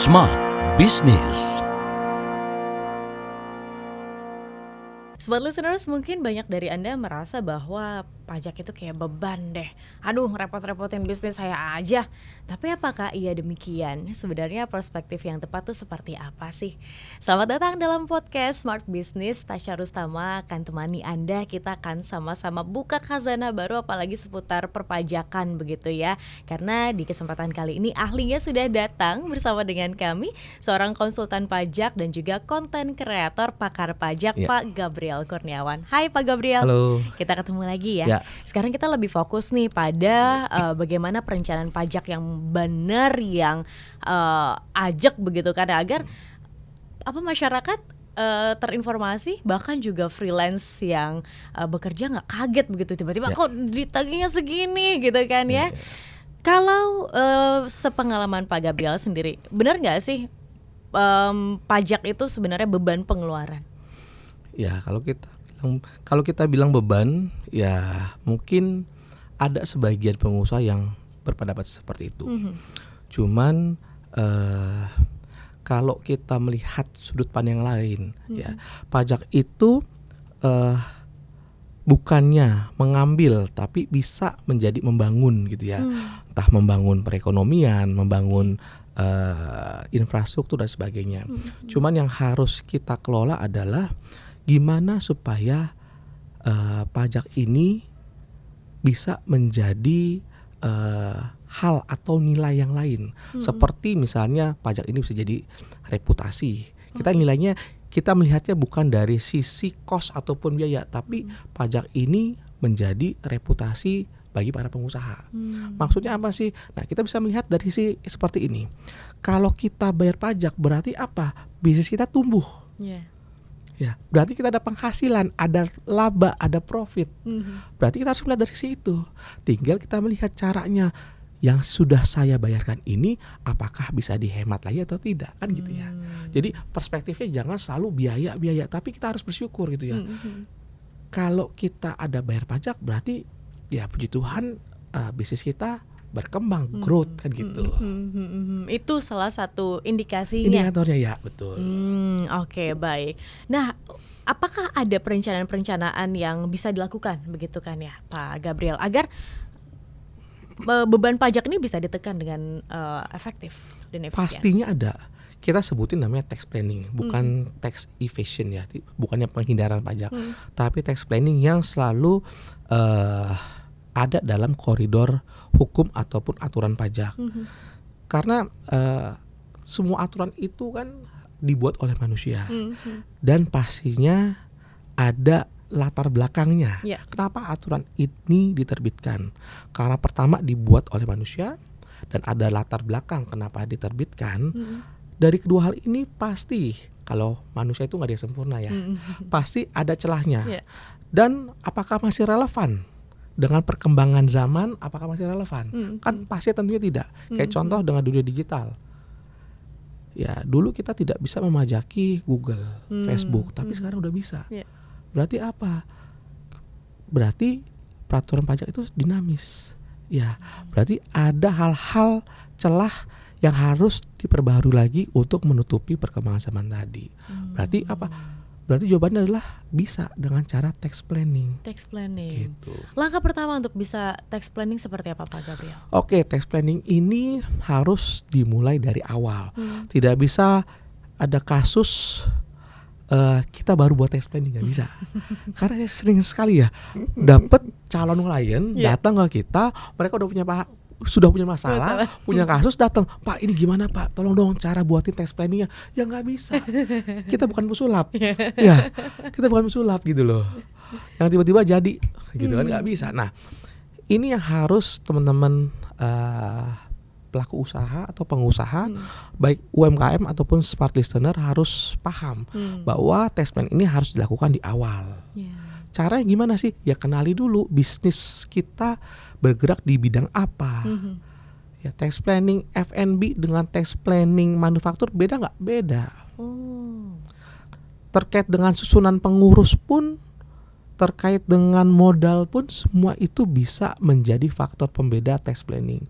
Smart Business. Smart listeners, mungkin banyak dari Anda merasa bahwa pajak itu kayak beban deh. Aduh, repot-repotin bisnis saya aja. Tapi apakah iya demikian? Sebenarnya perspektif yang tepat tuh seperti apa sih? Selamat datang dalam podcast Smart Business. Tasya Rustama akan temani Anda. Kita akan sama-sama buka khazanah baru, apalagi seputar perpajakan begitu ya. Karena di kesempatan kali ini ahlinya sudah datang bersama dengan kami, seorang konsultan pajak dan juga konten kreator pakar pajak, Pak Gabriel Kurniawan. Hai Pak Gabriel. Halo. Kita ketemu lagi ya. Sekarang kita lebih fokus nih pada bagaimana perencanaan pajak yang benar, yang ajak begitu kan, agar masyarakat terinformasi, bahkan juga freelance yang bekerja nggak kaget begitu tiba-tiba kok ditagihnya segini gitu kan ya. Kalau sepengalaman Pak Gabriel sendiri, benar nggak sih pajak itu sebenarnya beban pengeluaran? Ya, kalau kita bilang beban, ya mungkin ada sebagian pengusaha yang berpendapat seperti itu. Cuman kalau kita melihat sudut pandang yang lain, ya pajak itu bukannya mengambil, tapi bisa menjadi membangun gitu ya. Entah membangun perekonomian, membangun infrastruktur dan sebagainya. Cuman yang harus kita kelola adalah gimana supaya pajak ini bisa menjadi hal atau nilai yang lain. Seperti misalnya pajak ini bisa jadi reputasi. Kita nilainya, kita melihatnya bukan dari sisi cost ataupun biaya, tapi pajak ini menjadi reputasi bagi para pengusaha. Maksudnya apa sih? Nah, kita bisa melihat dari sisi seperti ini. Kalau kita bayar pajak berarti apa? Bisnis kita tumbuh. Ya, berarti kita ada penghasilan, ada laba, ada profit. Berarti kita harus melihat dari sisi itu. Tinggal kita melihat caranya, yang sudah saya bayarkan ini apakah bisa dihemat lagi atau tidak, kan gitu ya. Jadi perspektifnya jangan selalu biaya, tapi kita harus bersyukur gitu ya. Kalau kita ada bayar pajak berarti ya puji Tuhan bisnis kita berkembang, growth kan gitu. Itu salah satu indikasinya. Indikatornya ya, betul. Oke, baik. Nah, apakah ada perencanaan-perencanaan yang bisa dilakukan begitu kan ya, Pak Gabriel, agar beban pajak ini bisa ditekan dengan efektif dan efisien? Pastinya ada. Kita sebutin namanya tax planning, bukan tax evasion ya, bukannya penghindaran pajak, tapi tax planning yang selalu ada dalam koridor hukum ataupun aturan pajak. Karena semua aturan itu kan dibuat oleh manusia, dan pastinya ada latar belakangnya. Kenapa aturan ini diterbitkan? Karena pertama dibuat oleh manusia dan ada latar belakang kenapa diterbitkan. Dari kedua hal ini pasti, kalau manusia itu nggak ada yang sempurna ya, pasti ada celahnya. Dan apakah masih relevan dengan perkembangan zaman? Apakah masih relevan? Kan pasti tentunya tidak. Kayak contoh dengan dunia digital. Ya, dulu kita tidak bisa memajaki Google, Facebook, tapi sekarang udah bisa. Berarti apa? Berarti peraturan pajak itu dinamis. Ya, berarti ada hal-hal celah yang harus diperbaharui lagi untuk menutupi perkembangan zaman tadi. Berarti apa? Berarti jawabannya adalah bisa dengan cara tax planning. Tax planning. Gitu. Langkah pertama untuk bisa tax planning seperti apa, Pak Gabriel? Oke, tax planning ini harus dimulai dari awal. Tidak bisa ada kasus kita baru buat tax planning, nggak bisa. Karena saya sering sekali ya dapat calon klien datang ke kita, mereka sudah punya masalah, punya kasus, datang, Pak ini gimana Pak, tolong dong cara buatin tax planningnya. Ya nggak bisa, kita bukan pesulap. Ya, kita bukan pesulap gitu loh, yang tiba-tiba jadi gitu kan, nggak bisa. Nah, ini yang harus teman-teman pelaku usaha atau pengusaha, baik UMKM ataupun smart listener harus paham bahwa tax plan ini harus dilakukan di awal. Caranya gimana sih? Ya kenali dulu bisnis kita bergerak di bidang apa. Ya, tax planning F&B dengan tax planning manufaktur beda nggak? Beda. Terkait dengan susunan pengurus pun, terkait dengan modal pun, semua itu bisa menjadi faktor pembeda tax planning.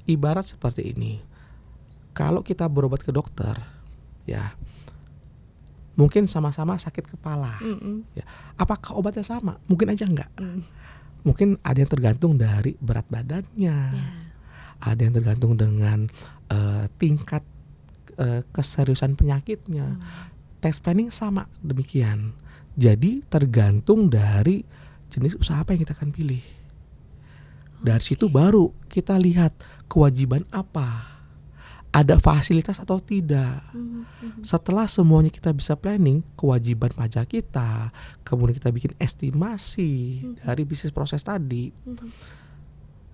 Ibarat seperti ini. kalau kita berobat ke dokter, ya mungkin sama-sama sakit kepala. Ya, apakah obatnya sama? Mungkin aja enggak. Mungkin ada yang tergantung dari berat badannya, ada yang tergantung dengan tingkat keseriusan penyakitnya. Tax planning sama demikian. Jadi tergantung dari jenis usaha apa yang kita akan pilih. Dari situ baru kita lihat kewajiban apa, ada fasilitas atau tidak. Setelah semuanya kita bisa planning, kewajiban pajak kita, kemudian kita bikin estimasi dari bisnis proses tadi,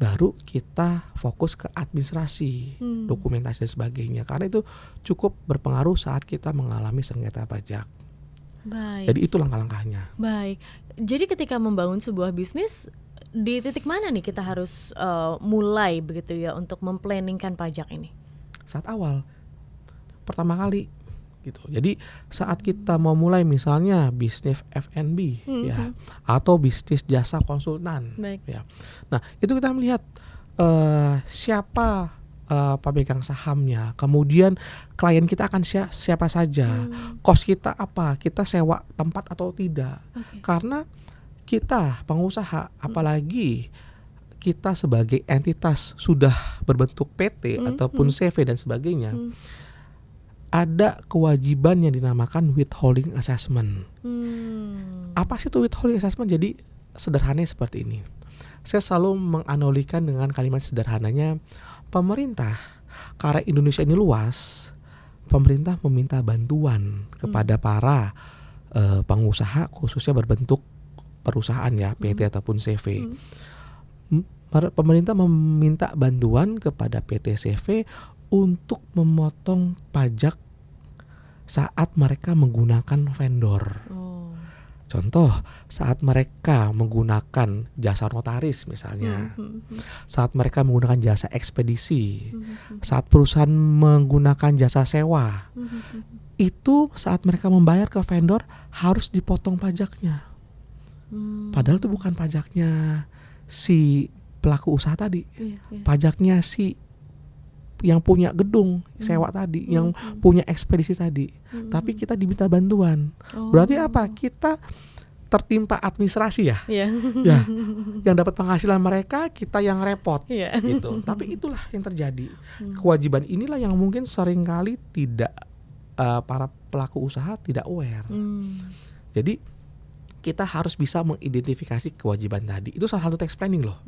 baru kita fokus ke administrasi, dokumentasi dan sebagainya. Karena itu cukup berpengaruh saat kita mengalami sengketa pajak. Baik. Jadi itu langkah-langkahnya. Baik. Jadi ketika membangun sebuah bisnis, di titik mana nih kita harus mulai begitu ya untuk memplanningkan pajak ini? Saat awal, pertama kali gitu. Jadi saat kita mau mulai misalnya bisnis F&B ya, atau bisnis jasa konsultan. Baik. Ya. Nah, itu kita melihat siapa pemegang sahamnya, kemudian klien kita akan siapa saja, cost kita apa, kita sewa tempat atau tidak. Karena kita pengusaha, apalagi kita sebagai entitas sudah berbentuk PT ataupun CV dan sebagainya, ada kewajiban yang dinamakan withholding assessment. Apa sih itu withholding assessment? Jadi sederhananya seperti ini. Saya selalu menganalogikan dengan kalimat sederhananya, pemerintah, karena Indonesia ini luas, pemerintah meminta bantuan kepada para pengusaha, khususnya berbentuk perusahaan ya, PT ataupun CV. Pemerintah meminta bantuan kepada PT CV untuk memotong pajak saat mereka menggunakan vendor. Contoh, saat mereka menggunakan jasa notaris misalnya, saat mereka menggunakan jasa ekspedisi, saat perusahaan menggunakan jasa sewa, itu saat mereka membayar ke vendor harus dipotong pajaknya. Padahal itu bukan pajaknya si pelaku usaha tadi, pajaknya si yang punya gedung sewa tadi, yang punya ekspedisi tadi. Tapi kita diminta bantuan. Berarti apa? Kita tertimpa administrasi ya. Ya, yang dapat penghasilan mereka, kita yang repot gitu. Tapi itulah yang terjadi. Kewajiban inilah yang mungkin seringkali tidak para pelaku usaha tidak aware. Jadi kita harus bisa mengidentifikasi kewajiban tadi. Itu salah satu tax planning loh.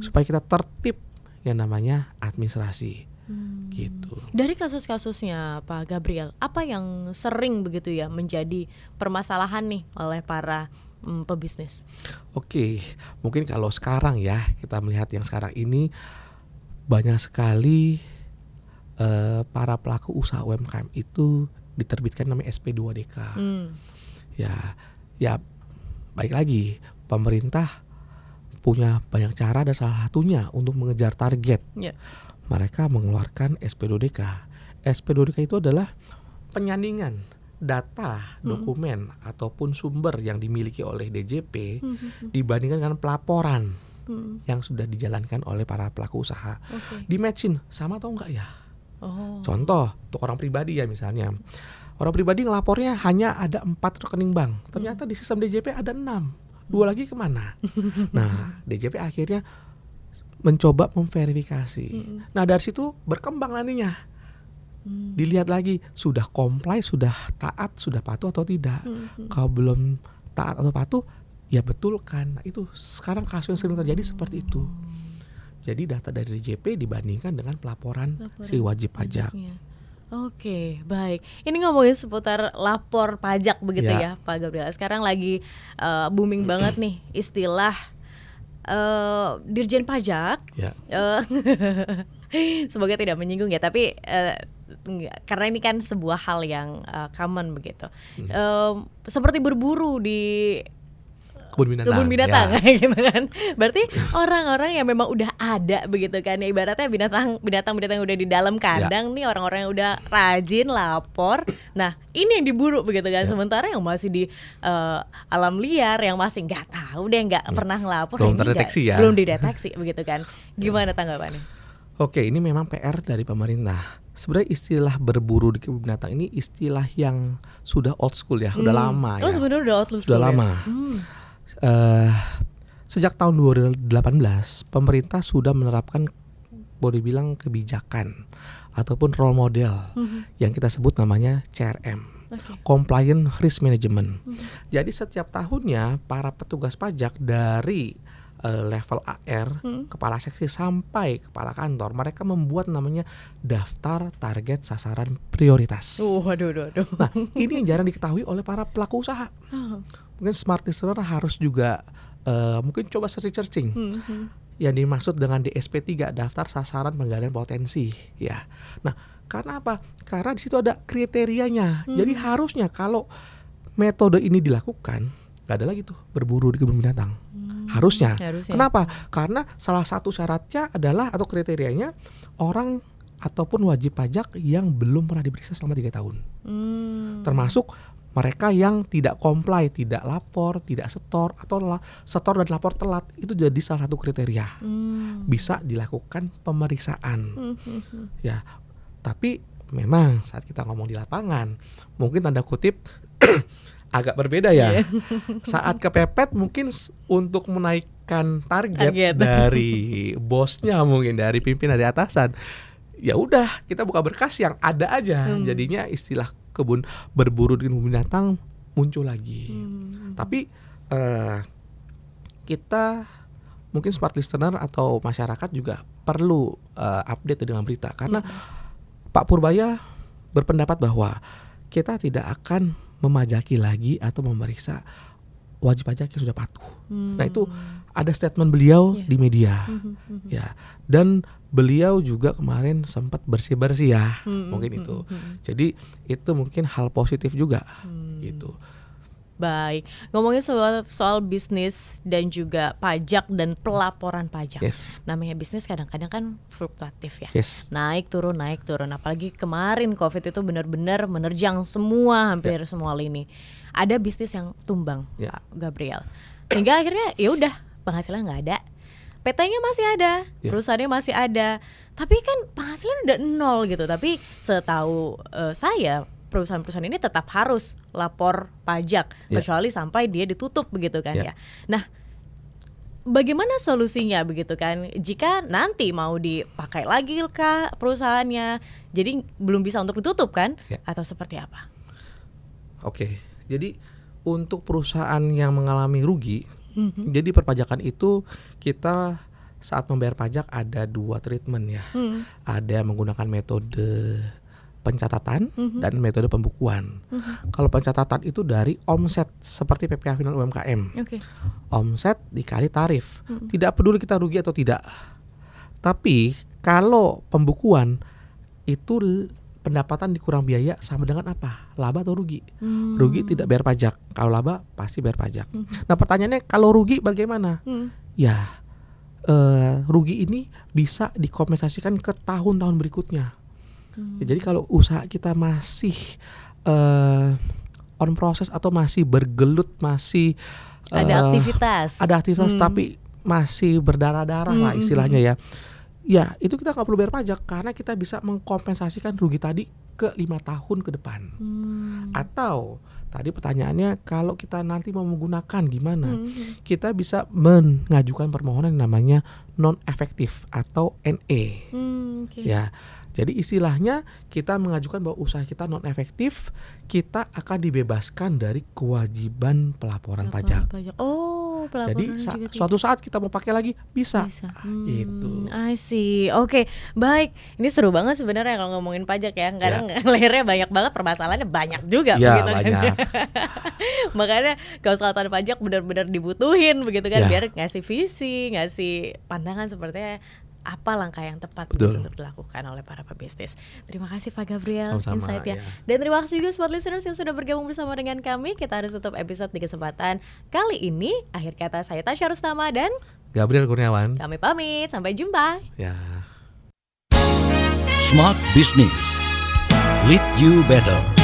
Supaya kita tertib yang namanya administrasi. Gitu. Dari kasus-kasusnya Pak Gabriel, apa yang sering begitu ya menjadi permasalahan nih oleh para pebisnis? Oke, mungkin kalau sekarang ya, kita melihat yang sekarang ini banyak sekali para pelaku usaha UMKM itu diterbitkan namanya SP2DK. Ya baik lagi, pemerintah punya banyak cara dan salah satunya untuk mengejar target. Mereka mengeluarkan SP2DK. SP2DK itu adalah penyandingan data, dokumen ataupun sumber yang dimiliki oleh DJP dibandingkan dengan pelaporan yang sudah dijalankan oleh para pelaku usaha. Di matchin sama atau enggak ya? Contoh untuk orang pribadi ya, misalnya orang pribadi ngelapornya hanya ada 4 rekening bank, ternyata di sistem DJP ada 6, 2 lagi kemana? Nah, DJP akhirnya mencoba memverifikasi. Nah, dari situ berkembang nantinya. Dilihat lagi, sudah comply, sudah taat, sudah patuh atau tidak. Kalau belum taat atau patuh, ya betulkan. Nah, itu sekarang kasus yang sering terjadi seperti itu. Jadi data dari DJP dibandingkan dengan pelaporan si wajib pajak. Oke, baik. Ini ngomongin seputar lapor pajak begitu ya Pak Gabriel. Sekarang lagi booming banget nih istilah Dirjen Pajak. Semoga tidak menyinggung ya, tapi karena ini kan sebuah hal yang common begitu. Seperti berburu di kebun binatang gitu kan. Berarti orang-orang yang memang udah ada begitu kan, ya, ibaratnya binatang udah di dalam kandang nih, orang-orang yang udah rajin lapor. Nah, ini yang diburu begitu kan. Sementara yang masih di alam liar, yang masih nggak tahu deh, nggak pernah ngelapor, belum terdeteksi belum dideteksi begitu kan. Gimana tanggapannya? Oke, ini memang PR dari pemerintah. sebenarnya istilah berburu di kebun binatang ini istilah yang sudah old school ya, udah lama Oh ya. sebenarnya udah old school Sudah ya? lama. Sejak tahun 2018 pemerintah sudah menerapkan boleh bilang kebijakan ataupun role model yang kita sebut namanya CRM, Compliance Risk Management. Jadi setiap tahunnya para petugas pajak dari level AR, kepala seksi sampai kepala kantor, mereka membuat namanya daftar target sasaran prioritas. Aduh. Nah, ini yang jarang diketahui oleh para pelaku usaha. Mungkin smart listener harus juga mungkin coba searching. Yang dimaksud dengan DSP 3, daftar sasaran penggalian potensi, ya. Nah, karena apa? Karena di situ ada kriterianya. Jadi harusnya kalau metode ini dilakukan, gak ada lagi tuh berburu di kebun binatang. Harusnya. Kenapa? Karena salah satu syaratnya adalah atau kriterianya orang ataupun wajib pajak yang belum pernah diperiksa selama 3 tahun. Termasuk mereka yang tidak comply, tidak lapor, tidak setor, atau setor dan lapor telat, itu jadi salah satu kriteria. Bisa dilakukan pemeriksaan. Ya, tapi memang saat kita ngomong di lapangan, mungkin tanda kutip agak berbeda ya. Saat kepepet mungkin untuk menaikkan target dari bosnya, mungkin dari pimpinan, dari atasan, ya udah kita buka berkas yang ada aja. Jadinya istilah kebun berburu di kebun binatang muncul lagi. Tapi kita mungkin smart listener atau masyarakat juga perlu update dengan berita, karena Pak Purbaya berpendapat bahwa kita tidak akan memajaki lagi atau memeriksa wajib pajak yang sudah patuh. Nah, itu ada statement beliau di media. Ya, dan beliau juga kemarin sempat bersih-bersih ya, mungkin itu. Jadi itu mungkin hal positif juga gitu. Baik, ngomongin soal bisnis dan juga pajak dan pelaporan pajak. Namanya bisnis kadang-kadang kan fluktuatif ya. Naik turun. Apalagi kemarin COVID itu benar-benar menerjang semua, hampir semua lini. Ada bisnis yang tumbang, Pak Gabriel. Hingga akhirnya ya udah, penghasilan nggak ada. PT-nya masih ada, perusahaannya masih ada. Tapi kan penghasilan udah 0 gitu. Tapi setahu saya, perusahaan-perusahaan ini tetap harus lapor pajak kecuali sampai dia ditutup begitu kan ya. Nah, bagaimana solusinya begitu kan? Jika nanti mau dipakai lagi kah perusahaannya, jadi belum bisa untuk ditutup kan? Atau seperti apa? Oke, jadi untuk perusahaan yang mengalami rugi, jadi perpajakan itu kita saat membayar pajak ada 2 treatment ya. Ada yang menggunakan metode pencatatan dan metode pembukuan. Kalau pencatatan itu dari omset seperti PPh final UMKM. Omset dikali tarif. Tidak peduli kita rugi atau tidak. Tapi kalau pembukuan itu pendapatan dikurang biaya sama dengan apa? Laba atau rugi? Rugi tidak bayar pajak. Kalau laba pasti bayar pajak. Nah, pertanyaannya kalau rugi bagaimana? Ya, rugi ini bisa dikompensasikan ke tahun-tahun berikutnya. Ya, jadi kalau usaha kita masih on proses atau masih bergelut, masih ada aktivitas, tapi masih berdarah-darah lah istilahnya ya. Ya, itu kita nggak perlu bayar pajak karena kita bisa mengkompensasikan rugi tadi ke 5 tahun ke depan. Atau tadi pertanyaannya kalau kita nanti mau menggunakan gimana? Kita bisa mengajukan permohonan yang namanya non efektif atau NE. Ya. Jadi istilahnya kita mengajukan bahwa usaha kita non efektif, kita akan dibebaskan dari kewajiban pelaporan pajak. Jadi suatu saat kita mau pakai lagi bisa. Itu. I see. Oke, baik. Ini seru banget sebenarnya kalau ngomongin pajak ya. Kadang layernya banyak banget, permasalahannya banyak juga begitu banyak. Kan. Makanya konsultan pajak benar-benar dibutuhin begitu kan, biar ngasih visi, ngasih pandangan sepertinya apa langkah yang tepat untuk dilakukan oleh para pebisnis. Terima kasih Pak Gabriel insight-nya. Dan terima kasih juga smart listeners yang sudah bergabung bersama dengan kami. Kita harus tutup episode di kesempatan kali ini. Akhir kata saya Tasya Rustama dan Gabriel Kurniawan. Kami pamit, sampai jumpa. Smart Business. Lead you better.